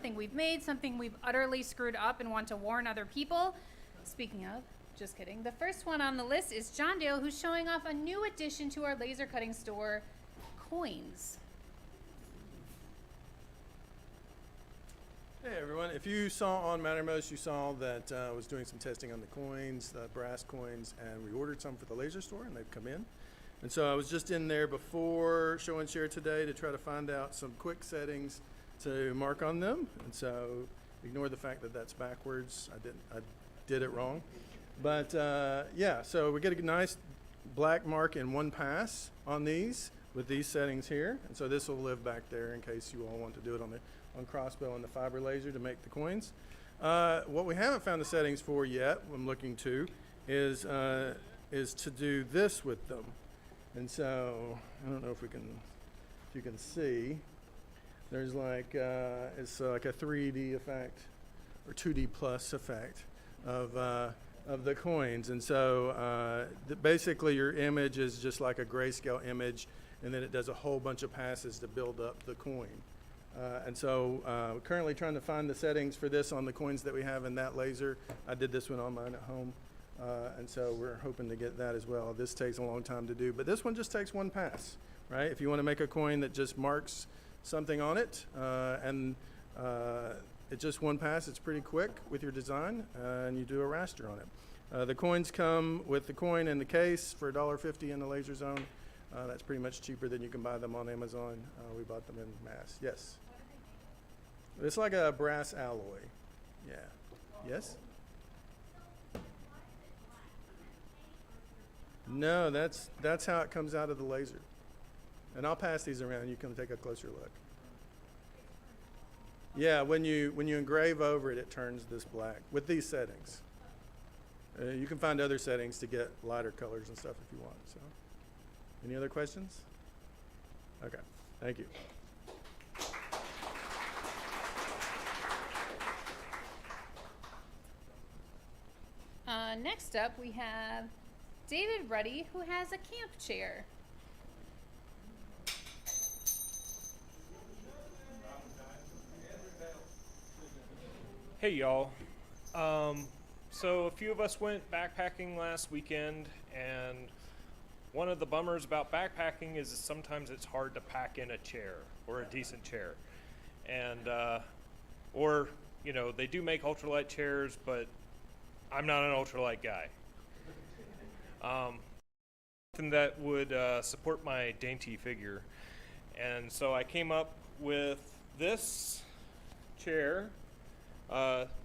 something we've made, something we've utterly screwed up and want to warn other people. Speaking of, just kidding. The first one on the list is John Dale, who's showing off a new addition to our laser cutting store, coins. Hey everyone, if you saw on Mattermost, you saw that I was doing some testing on the coins, the brass coins, and we ordered some for the laser store and they've come in. And so I was just in there before show and share today to try to find out some quick settings to mark on them. And so ignore the fact that that's backwards. I did it wrong. But yeah, so we get a nice black mark in one pass on these with these settings here. And so this will live back there in case you all want to do it on crossbow and the fiber laser to make the coins. What we haven't found the settings for yet, I'm looking to, is to do this with them. And so I don't know if you can see. There's like it's like a 3D effect or 2D plus effect of the coins. And so basically your image is just like a grayscale image, and then it does a whole bunch of passes to build up the coin. And so we're currently trying to find the settings for this on the coins that we have in that laser. I did this one on mine at home. And so we're hoping to get that as well. This takes a long time to do, but this one just takes one pass, right? If you want to make a coin that just marks something on it, and it's just one pass, it's pretty quick with your design, and you do a raster on it. The coins come with the coin and the case for $1.50 in the laser zone. That's pretty much cheaper than you can buy them on Amazon. We bought them in mass. Yes? It's like a brass alloy. Yeah. Yes? No, that's how it comes out of the laser. And I'll pass these around. You can take a closer look. Yeah, when you engrave over it, it turns this black with these settings. You can find other settings to get lighter colors and stuff if you want. So, any other questions? Okay, thank you. Next up, we have David Ruddy, who has a camp chair. Hey y'all. So a few of us went backpacking last weekend, and one of the bummers about backpacking is that sometimes it's hard to pack in a chair or a decent chair. And or you know, they do make ultralight chairs, but I'm not an ultralight guy. Something that would support my dainty figure. And so I came up with this chair.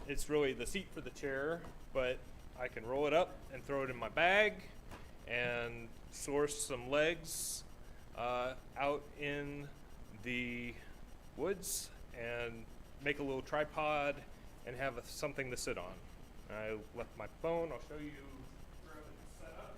It's really the seat for the chair, but I can roll it up and throw it in my bag and source some legs out in the woods and make a little tripod and have something to sit on. I left my phone. I'll show you where it's set up.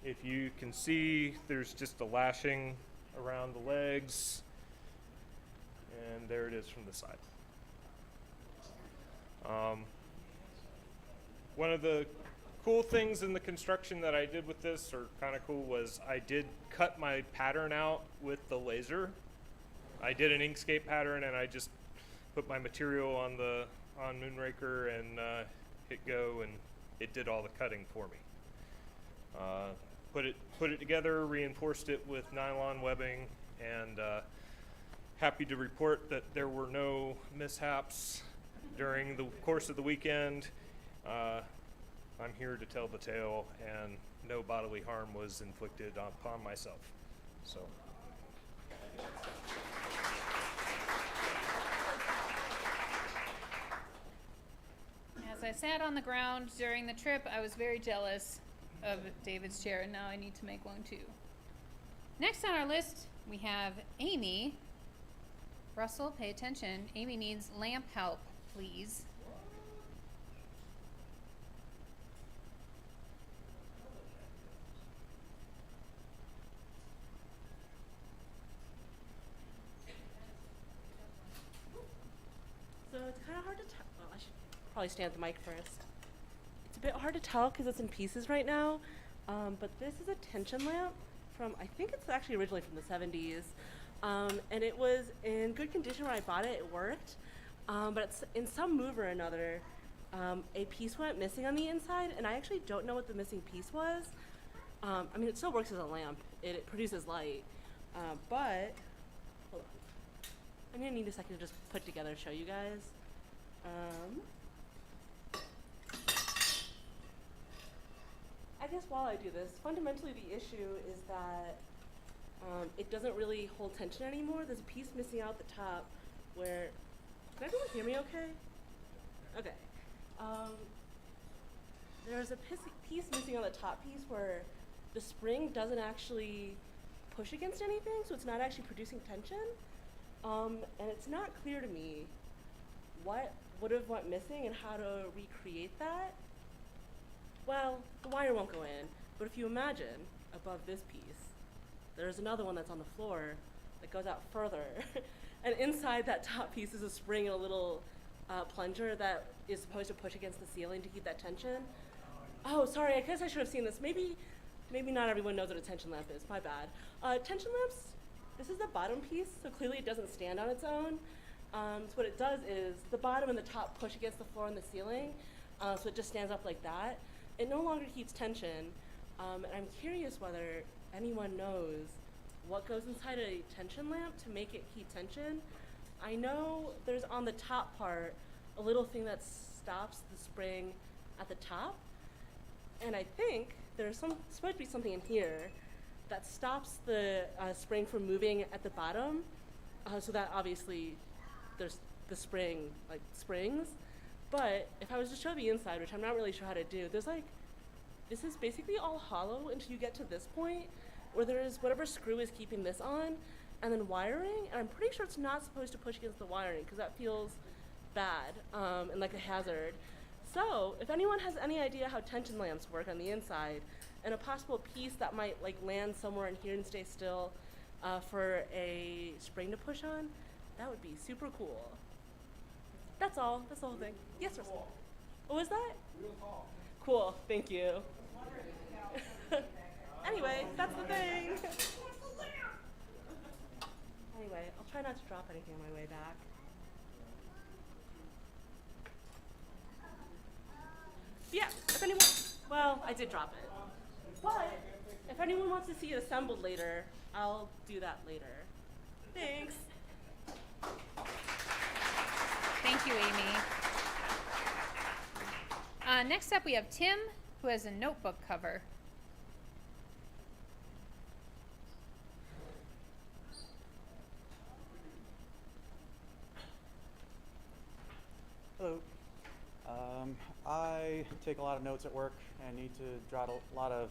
If you can see, there's just a lashing around the legs, and there it is from the side. One of the cool things in the construction that I did with this, or kind of cool, was I did cut my pattern out with the laser. I did an Inkscape pattern, and I just put my material on Moonraker and hit go, and it did all the cutting for me. Put it together, reinforced it with nylon webbing, and happy to report that there were no mishaps during the course of the weekend. I'm here to tell the tale, and no bodily harm was inflicted upon myself. So. As I sat on the ground during the trip, I was very jealous of David's chair, and now I need to make one too. Next on our list, we have Amy. Russell, pay attention. Amy needs lamp help, please. probably stand at the mic first. It's a bit hard to tell because it's in pieces right now, but this is a tension lamp from, I think it's actually originally from the 70s. And it was in good condition when I bought it. It worked, but it's, in some move or another, a piece went missing on the inside, and I actually don't know what the missing piece was. I mean, it still works as a lamp. It produces light, but hold on. I'm gonna need a second to just put together, show you guys. I guess while I do this, fundamentally the issue is that it doesn't really hold tension anymore. There's a piece missing out the top where, can everyone hear me okay? Okay. There's a piece missing on the top piece where the spring doesn't actually push against anything, so it's not actually producing tension. And it's not clear to me what would have went missing and how to recreate that. Well, the wire won't go in, but if you imagine above this piece, there's another one that's on the floor that goes out further. And inside that top piece is a spring and a little plunger that is supposed to push against the ceiling to keep that tension. Oh, sorry, I guess I should have seen this. Maybe not everyone knows what a tension lamp is, my bad. Tension lamps, this is the bottom piece, so clearly it doesn't stand on its own. So what it does is the bottom and the top push against the floor and the ceiling, so it just stands up like that. It no longer keeps tension, and I'm curious whether anyone knows what goes inside a tension lamp to make it keep tension. I know there's on the top part a little thing that stops the spring at the top, and I think there's supposed to be something in here that stops the spring from moving at the bottom, so that obviously there's the spring like springs. But if I was to show the inside, which I'm not really sure how to do, there's like, this is basically all hollow until you get to this point where there's whatever screw is keeping this on, and then wiring, and I'm pretty sure it's not supposed to push against the wiring because that feels bad and like a hazard. So if anyone has any idea how tension lamps work on the inside, and a possible piece that might like land somewhere in here and stay still for a spring to push on, that would be super cool. That's all. That's the whole thing. Yes, sir. What was that? Cool. Thank you. Anyway, that's the thing. Anyway, I'll try not to drop anything on my way back. Yeah, if anyone, well, I did drop it. But if anyone wants to see it assembled later, I'll do that later. Thanks. Thank you, Amy. Next up, we have Tim, who has a notebook cover. Hello. I take a lot of notes at work and need to jot a lot of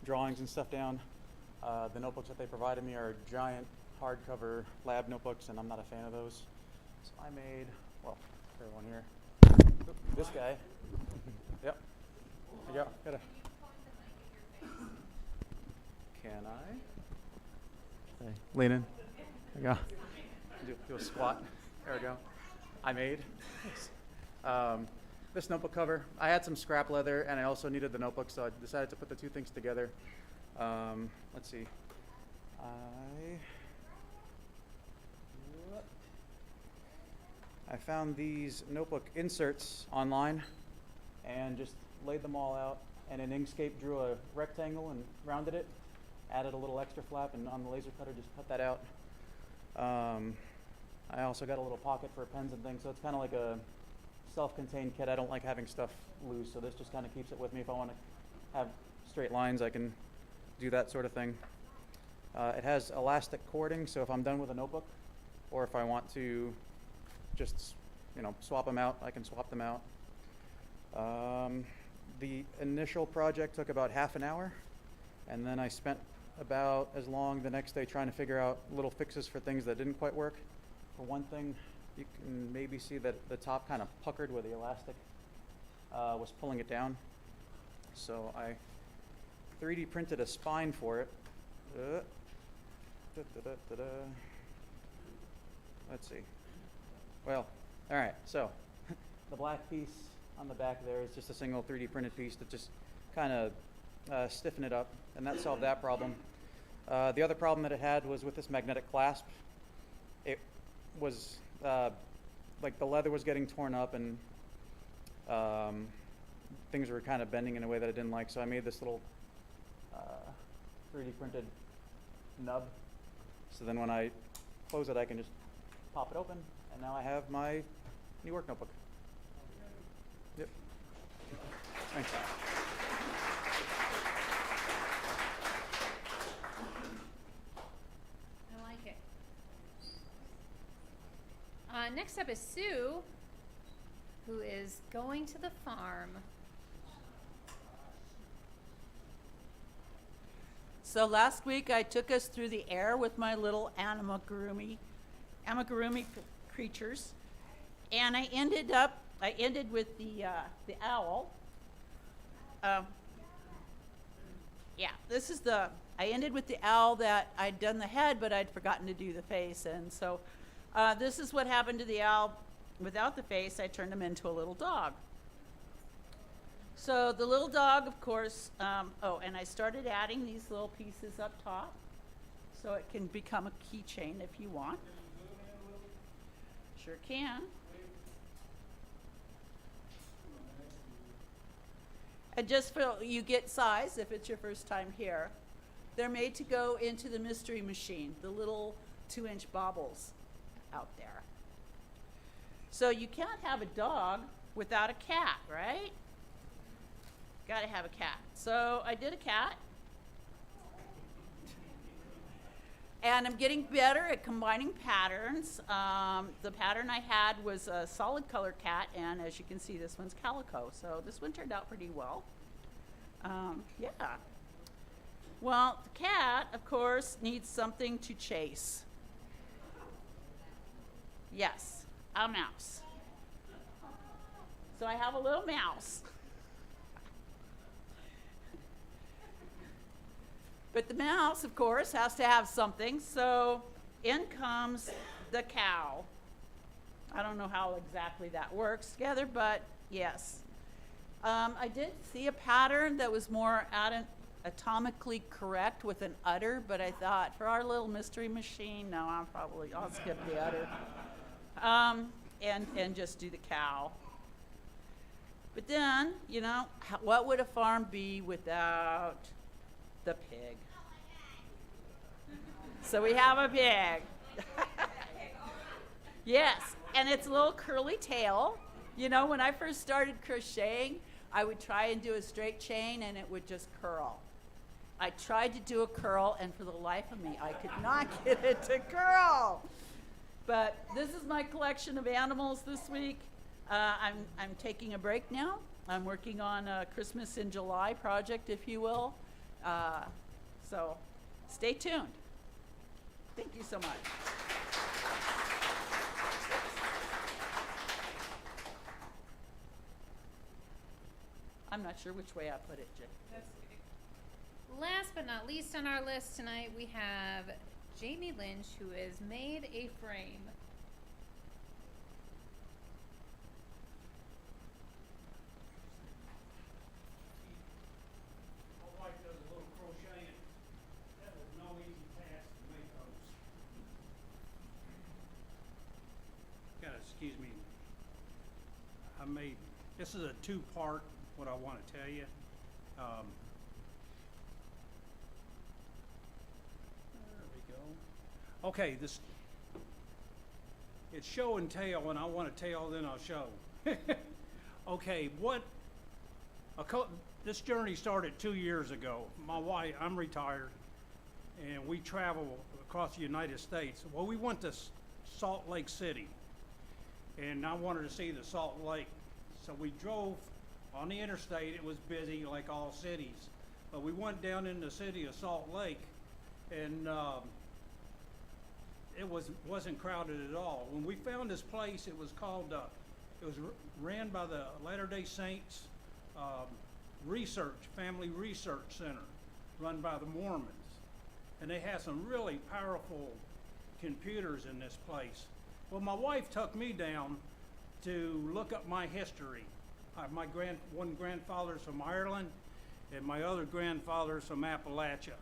drawings and stuff down. The notebooks that they provided me are giant hardcover lab notebooks, and I'm not a fan of those. So I made, well, everyone here, this guy. Yep. There you go. Can I? Okay. Lean in. There you go. Do a squat. There we go. I made. This notebook cover. I had some scrap leather, and I also needed the notebook, so I decided to put the two things together. Let's see. I found these notebook inserts online and just laid them all out, and in Inkscape drew a rectangle and rounded it, added a little extra flap, and on the laser cutter just cut that out. I also got a little pocket for pens and things, so it's kind of like a self-contained kit. I don't like having stuff loose, so this just kind of keeps it with me. If I want to have straight lines, I can do that sort of thing. It has elastic cording, so if I'm done with a notebook, or if I want to just, swap them out, I can swap them out. The initial project took about half an hour, and then I spent about as long the next day trying to figure out little fixes for things that didn't quite work. For one thing, you can maybe see that the top kind of puckered where the elastic was pulling it down. So I 3D printed a spine for it. Let's see. Well, all right, so the black piece on the back there is just a single 3D printed piece that just kind of stiffen it up, and that solved that problem. The other problem that it had was with this magnetic clasp. It was like the leather was getting torn up, and things were kind of bending in a way that I didn't like, so I made this little 3D printed nub. So then when I close it, I can just pop it open, and now I have my new work notebook. Yep. Thanks. I like it. Next up is Sue, who is going to the farm. So last week I took us through the air with my little amigurumi creatures, and I ended with the owl. I ended with the owl that I'd done the head, but I'd forgotten to do the face, and so this is what happened to the owl without the face. I turned him into a little dog. So the little dog, of course, and I started adding these little pieces up top so it can become a keychain if you want. Sure can. And just so you get size, if it's your first time here, they're made to go into the mystery machine, the little 2-inch baubles out there. So you can't have a dog without a cat, right? Gotta have a cat. So I did a cat. And I'm getting better at combining patterns. The pattern I had was a solid color cat, and as you can see, this one's calico. So this one turned out pretty well. Yeah. Well, the cat, of course, needs something to chase. Yes, a mouse. So I have a little mouse. But the mouse, of course, has to have something, so in comes the cow. I don't know how exactly that works together, but yes. I did see a pattern that was more atomically correct with an udder, but I thought for our little mystery machine, no, I'll skip the udder. And just do the cow. But then, you know, what would a farm be without the pig? So we have a pig. Yes, and its little curly tail. You know, when I first started crocheting, I would try and do a straight chain and it would just curl. I tried to do a curl, and for the life of me, I could not get it to curl. But this is my collection of animals this week. I'm taking a break now. I'm working on a Christmas in July project, if you will. So stay tuned. Thank you so much. I'm not sure which way I put it, Jay. Last but not least on our list tonight, we have Jamie Lynch, who has made a frame. My wife does a little crocheting. That was no easy task to make those. Gotta excuse me. This is a two-part, what I want to tell you. There we go. Okay, it's show and tell, and I want to tell, then I'll show. Okay, this journey started 2 years ago. My wife, I'm retired, and we travel across the United States. Well, we went to Salt Lake City, and I wanted to see the Salt Lake. So we drove on the interstate. It was busy like all cities, but we went down in the city of Salt Lake, and it wasn't crowded at all. When we found this place, it was called, it was ran by the Latter-day Saints Family Research Center, run by the Mormons. And they had some really powerful computers in this place. Well, my wife took me down to look up my history. one grandfather's from Ireland, and my other grandfather's from Appalachia.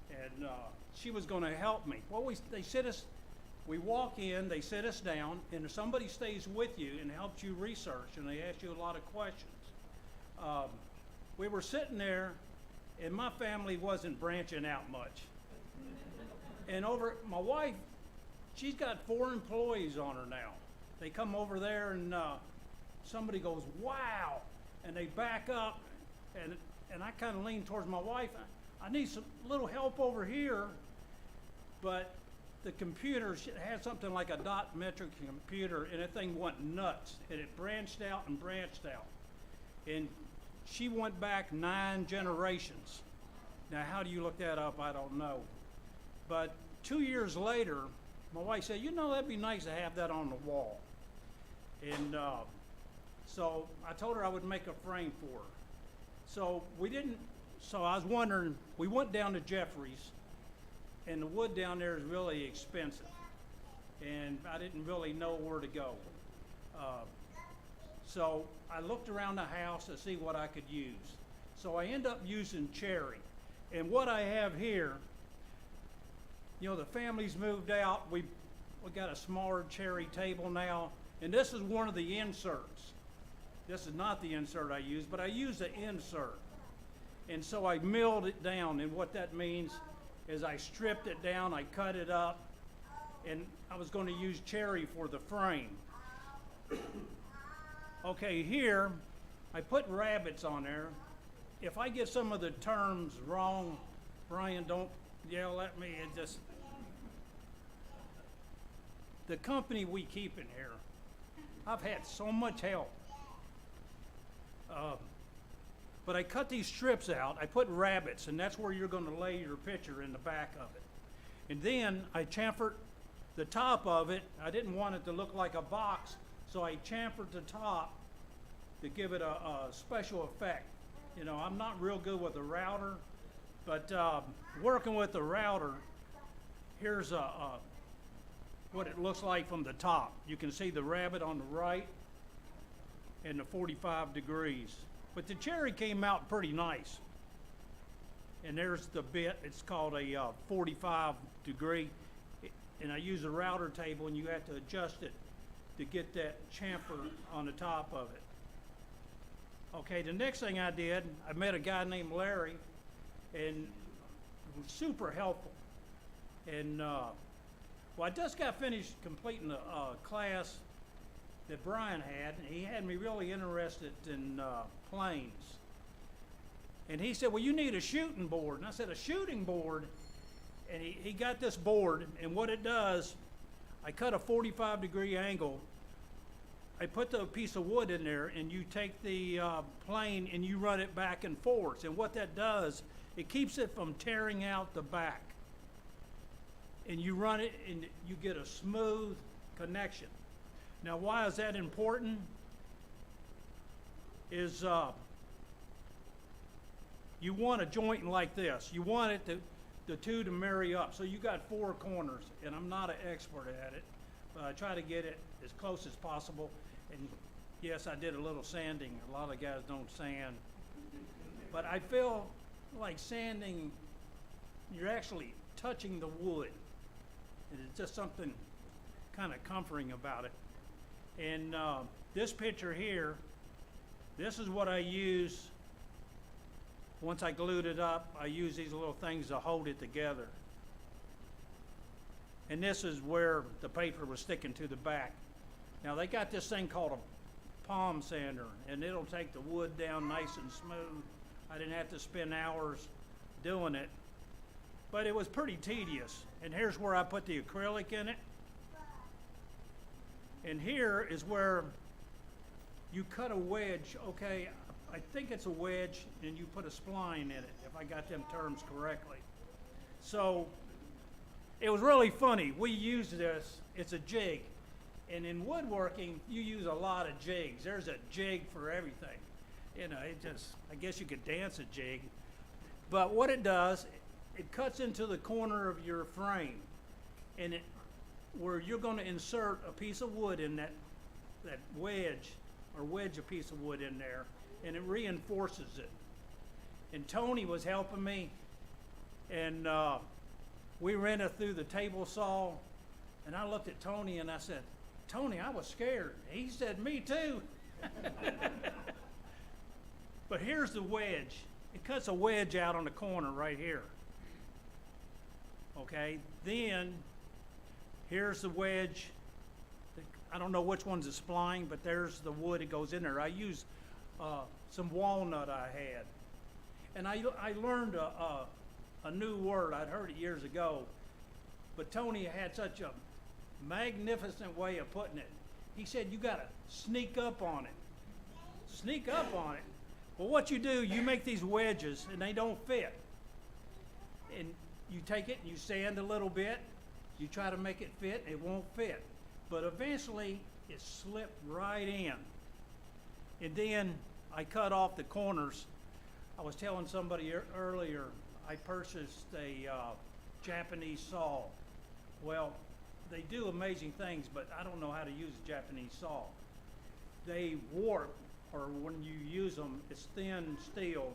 And she was going to help me. Well, we walk in, they sit us down, and if somebody stays with you and helps you research, and they ask you a lot of questions. We were sitting there, and my family wasn't branching out much. And my wife, she's got 4 employees on her now. They come over there, and somebody goes, "Wow," and they back up, and I kind of lean towards my wife. I need some little help over here, but the computer had something like a dot metric computer, and that thing went nuts, and it branched out and branched out. And she went back 9 generations. Now, how do you look that up? I don't know. But 2 years later, my wife said, "You know, that'd be nice to have that on the wall." And so I told her I would make a frame for her. So I was wondering, we went down to Jeffrey's, and the wood down there is really expensive. And I didn't really know where to go. So I looked around the house to see what I could use. So I end up using cherry. And what I have here, you know, the family's moved out. We got a smaller cherry table now. And this is one of the inserts. This is not the insert I use, but I use the insert. And so I milled it down, and what that means is I stripped it down, I cut it up, and I was going to use cherry for the frame. Okay, here, I put rabbits on there. If I get some of the terms wrong, Brian, don't yell at me. The company we keep in here, I've had so much help. But I cut these strips out. I put rabbits, and that's where you're going to lay your picture in the back of it. And then I chamfered the top of it. I didn't want it to look like a box, so I chamfered the top to give it a special effect. You know, I'm not real good with a router, but working with the router, here's what it looks like from the top. You can see the rabbit on the right and the 45 degrees. But the cherry came out pretty nice. And there's the bit, it's called a 45 degree. And I use a router table, and you have to adjust it to get that chamfer on the top of it. Okay, the next thing I did, I met a guy named Larry, and he was super helpful. And well, I just got finished completing a class that Brian had. He had me really interested in planes. And he said, "Well, you need a shooting board." And I said, "A shooting board?" And he got this board, and what it does, I cut a 45 degree angle. I put the piece of wood in there, and you take the plane and you run it back and forth. And what that does, it keeps it from tearing out the back. And you run it, and you get a smooth connection. Now, why is that important? Is you want a joint like this. You want it the two to marry up. So you got 4 corners, and I'm not an expert at it, but I try to get it as close as possible. And yes, I did a little sanding. A lot of guys don't sand. But I feel like sanding, you're actually touching the wood. And it's just something kind of comforting about it. And this picture here, this is what I use. Once I glued it up, I use these little things to hold it together. And this is where the paper was sticking to the back. Now they got this thing called a palm sander, and it'll take the wood down nice and smooth. I didn't have to spend hours doing it, but it was pretty tedious. And here's where I put the acrylic in it. And here is where you cut a wedge. Okay, I think it's a wedge, and you put a spline in it, if I got them terms correctly. So it was really funny. We used this, it's a jig. And in woodworking, you use a lot of jigs. There's a jig for everything. You know, I guess you could dance a jig. But what it does, it cuts into the corner of your frame, and where you're going to insert a piece of wood in that wedge or wedge a piece of wood in there, and it reinforces it. And Tony was helping me, and we ran it through the table saw, and I looked at Tony and I said, Tony, I was scared. He said, me too. But here's the wedge. It cuts a wedge out on the corner right here. Okay, then here's the wedge. I don't know which one's the spline, but there's the wood that goes in there. I used some walnut I had. And I learned a new word. I'd heard it years ago. But Tony had such a magnificent way of putting it. He said, you got to sneak up on it. Sneak up on it. Well, what you do, you make these wedges, and they don't fit. And you take it and you sand a little bit. You try to make it fit, it won't fit. But eventually, it slipped right in. And then I cut off the corners. I was telling somebody earlier, I purchased a Japanese saw. Well, they do amazing things, but I don't know how to use a Japanese saw. They warp, or when you use them, it's thin steel.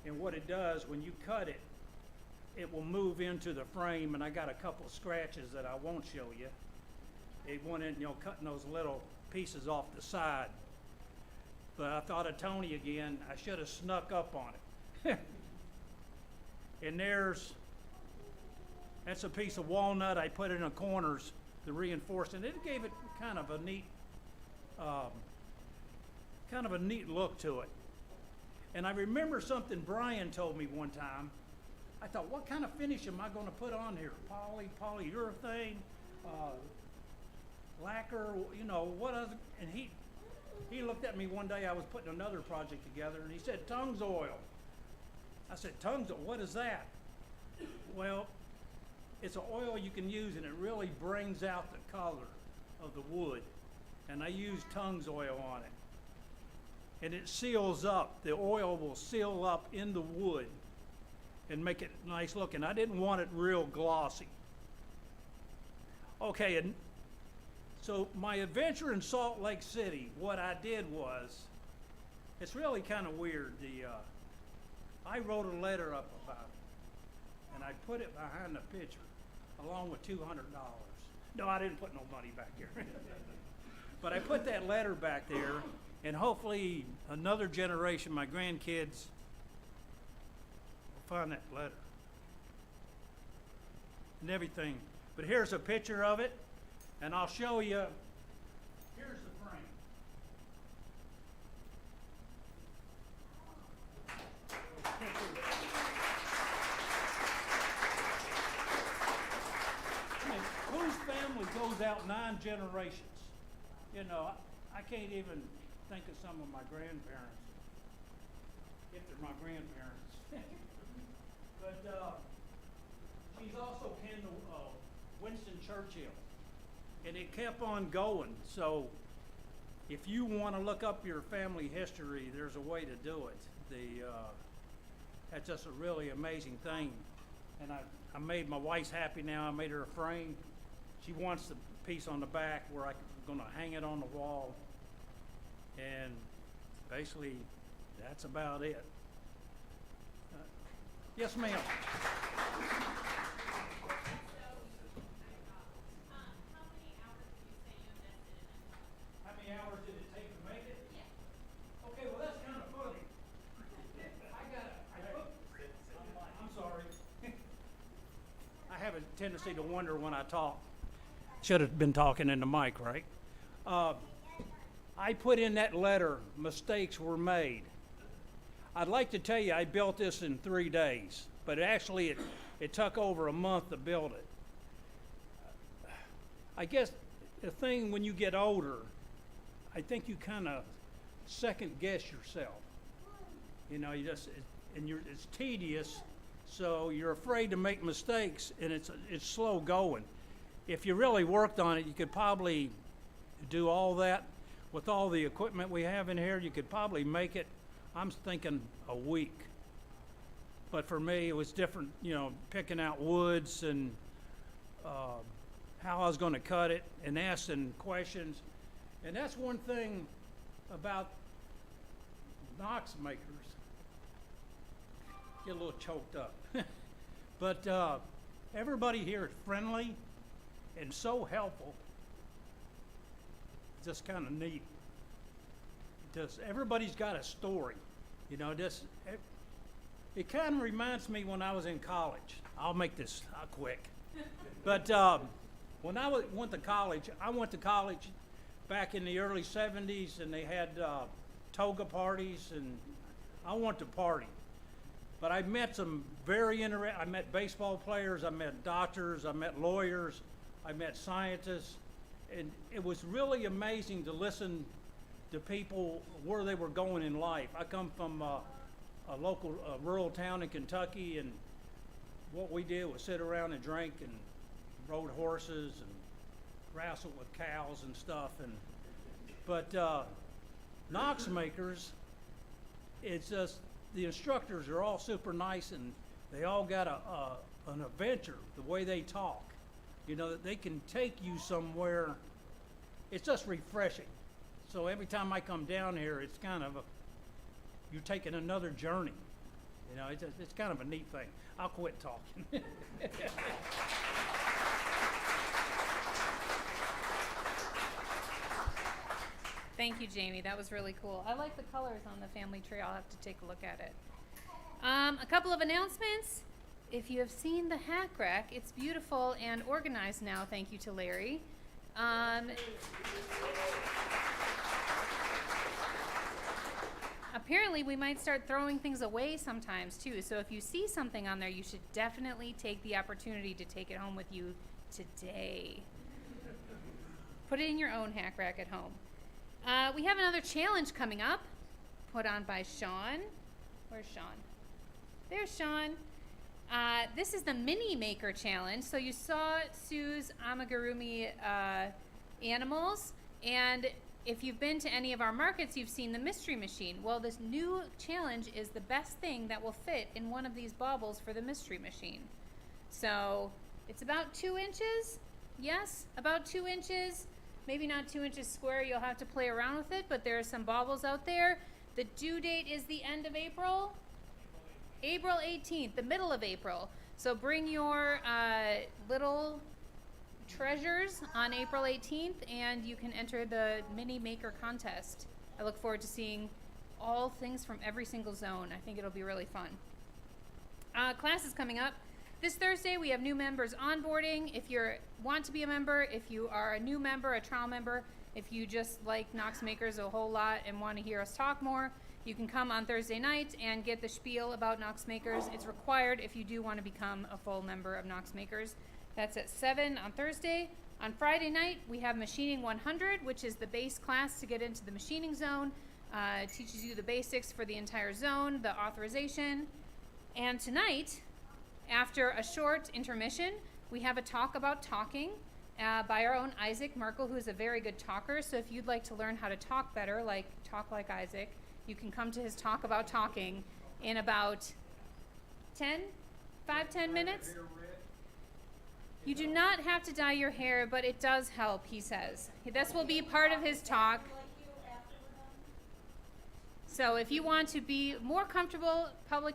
And what it does, when you cut it, it will move into the frame, and I got a couple scratches that I won't show you. It went in, cutting those little pieces off the side. But I thought of Tony again. I should have snuck up on it. And that's a piece of walnut I put in the corners to reinforce it. It gave it kind of a neat look to it. And I remember something Brian told me one time. I thought, what kind of finish am I going to put on here? Polyurethane, lacquer, what other? And he looked at me one day. I was putting another project together, and he said, Tung's oil. I said, Tung's oil, what is that? Well, it's an oil you can use, and it really brings out the color of the wood. And I use Tung's oil on it. And it seals up. The oil will seal up in the wood and make it nice looking. I didn't want it real glossy. Okay, and so my adventure in Salt Lake City, what I did was, it's really kind of weird. I wrote a letter up about it, and I put it behind the picture, along with $200. No, I didn't put no money back here. But I put that letter back there, and hopefully another generation, my grandkids, will find that letter and everything. But here's a picture of it, and I'll show you. Here's the frame. Whose family goes out 9 generations? I can't even think of some of my grandparents, if they're my grandparents. But she's also Kendall Winston Churchill, and it kept on going. So if you want to look up your family history, there's a way to do it. That's just a really amazing thing. And I made my wife's happy now. I made her a frame. She wants the piece on the back where I'm going to hang it on the wall. And basically, that's about it. Yes, ma'am. How many hours did it take to make it? Yeah. Okay, well that's kind of funny. I'm sorry. I have a tendency to wonder when I talk. Should have been talking in the mic, right? I put in that letter, mistakes were made. I'd like to tell you I built this in 3 days, but actually it took over a month to build it. I guess the thing when you get older, I think you kind of second guess yourself. It's tedious, so you're afraid to make mistakes, and it's slow going. If you really worked on it, you could probably do all that. With all the equipment we have in here, you could probably make it, I'm thinking, a week. But for me, it was different, picking out woods and how I was going to cut it and asking questions. And that's one thing about Knox Makers. Get a little choked up. But everybody here is friendly and so helpful. Just kind of neat. Just everybody's got a story, you know. It kind of reminds me when I was in college. I'll make this quick. But when I went to college, I went to college back in the early '70s, and they had toga parties, and I went to party. But I met some I met baseball players, I met doctors, I met lawyers, I met scientists, and it was really amazing to listen to people where they were going in life. I come from a local rural town in Kentucky, and what we did was sit around and drink and rode horses and wrestled with cows and stuff. But Knox Makers, it's just, the instructors are all super nice, and they all got an adventure, the way they talk. You know, that they can take you somewhere. It's just refreshing. So every time I come down here, it's kind of you're taking another journey. You know, it's kind of a neat thing. I'll quit talking. Thank you, Jamie. That was really cool. I like the colors on the family tree. I'll have to take a look at it. A couple of announcements. If you have seen the hack rack, it's beautiful and organized now, thank you to Larry. Apparently, we might start throwing things away sometimes, too. So if you see something on there, you should definitely take the opportunity to take it home with you today. Put it in your own hack rack at home. We have another challenge coming up, put on by Sean. Where's Sean? There's Sean. This is the Mini Maker Challenge. So you saw Sue's amigurumi animals, and if you've been to any of our markets, you've seen the Mystery Machine. Well, this new challenge is the best thing that will fit in one of these baubles for the Mystery Machine. So it's about 2 inches. Yes, about 2 inches. Maybe not 2 inches square. You'll have to play around with it, but there are some baubles out there. The due date is the end of April. April 18th, the middle of April. So bring your little treasures on April 18th, and you can enter the Mini Maker Contest. I look forward to seeing all things from every single zone. I think it'll be really fun. Class is coming up. This Thursday, we have new members onboarding. If you want to be a member, if you are a new member, a trial member, if you just like Knox Makers a whole lot and want to hear us talk more, you can come on Thursday night and get the spiel about Knox Makers. It's required if you do want to become a full member of Knox Makers. That's at 7 on Thursday. On Friday night, we have Machining 100, which is the base class to get into the machining zone. It teaches you the basics for the entire zone, the authorization. And tonight, after a short intermission, we have a talk about talking by our own Isaac Merkel, who is a very good talker. So if you'd like to learn how to talk better, talk like Isaac, you can come to his talk about talking in about 10 minutes. You do not have to dye your hair, but it does help, he says. This will be part of his talk. So if you want to be more comfortable public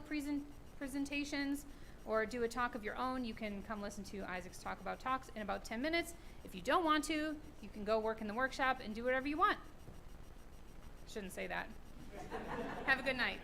presentations or do a talk of your own, you can come listen to Isaac's talk about talks in about 10 minutes. If you don't want to, you can go work in the workshop and do whatever you want. Shouldn't say that. Have a good night.